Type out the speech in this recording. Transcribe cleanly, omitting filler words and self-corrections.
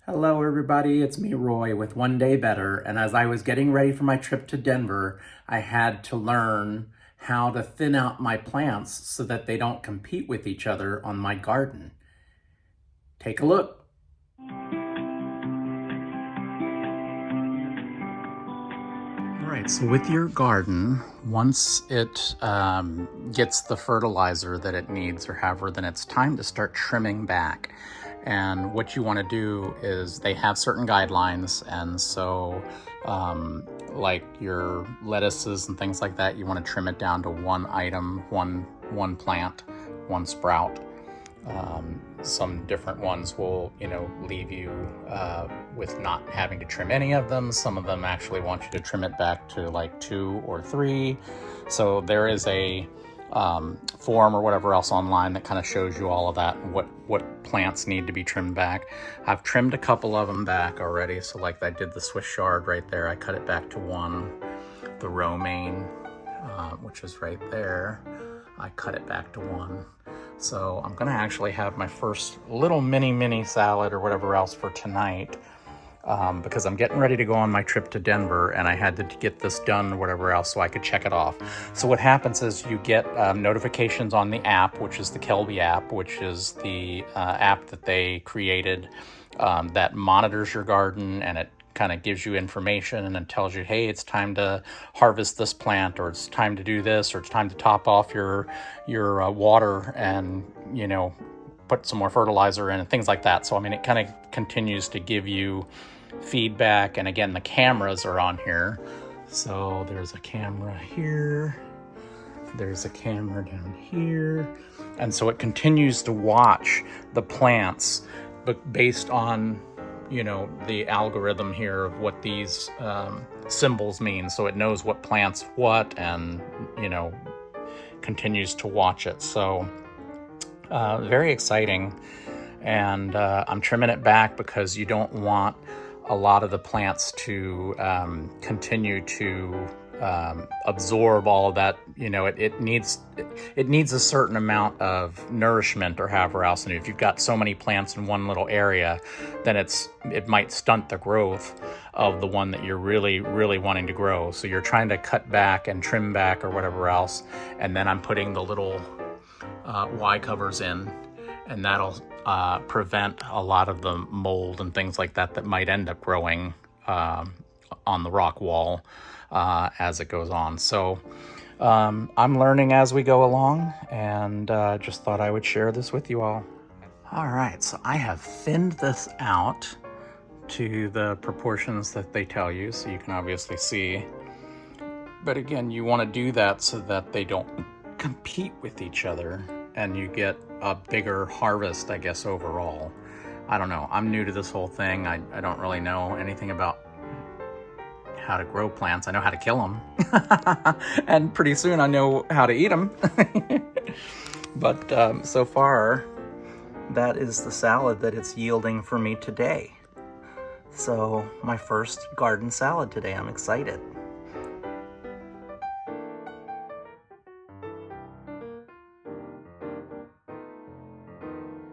Hello everybody, it's me Roy with One Day Better, and as I was getting ready for my trip to Denver, I had to learn how to thin out my plants so that they don't compete with each other on my garden. Take a look. Right, so with your garden, once it gets the fertilizer that it needs or however, then it's time to start trimming back. And what you want to do is they have certain guidelines, and so like your lettuces and things like that, you want to trim it down to one item, one plant, one sprout. Some different ones will, leave you with not having to trim any of them. Some of them actually want you to trim it back to like 2 or 3. So there is a form or whatever else online that kind of shows you all of that, and what plants need to be trimmed back. I've trimmed a couple of them back already. So like I did the Swiss chard right there, I cut it back to 1. The romaine, which is right there, I cut it back to 1. So I'm gonna actually have my first little mini salad or whatever else for tonight, because I'm getting ready to go on my trip to Denver, and I had to get this done or whatever else so I could check it off. So what happens is you get notifications on the app, which is the Kelby app, which is the app that they created that monitors your garden, and it kind of gives you information and it tells you, hey, it's time to harvest this plant, or it's time to do this, or it's time to top off your water and put some more fertilizer in and things like that. So I mean, it kind of continues to give you feedback. And again, the cameras are on here. So there's a camera here, there's a camera down here, and so it continues to watch the plants, but based on the algorithm here of what these symbols mean. So it knows what plants what, and continues to watch it. So very exciting. And I'm trimming it back because you don't want a lot of the plants to continue to absorb all of that. It needs a certain amount of nourishment or however else. And if you've got so many plants in one little area, then it might stunt the growth of the one that you're really wanting to grow. So you're trying to cut back and trim back or whatever else. And then I'm putting the little Y covers in, and that'll prevent a lot of the mold and things like that might end up growing on the rock wall as it goes on. So I'm learning as we go along, and just thought I would share this with you all. All right, so I have thinned this out to the proportions that they tell you, so you can obviously see. But again, you want to do that so that they don't compete with each other, and you get a bigger harvest, I guess, overall. I don't know. I'm new to this whole thing. I don't really know anything about how to grow plants. I know how to kill them. And pretty soon I know how to eat them. But so far, that is the salad that it's yielding for me today. So my first garden salad today. I'm excited.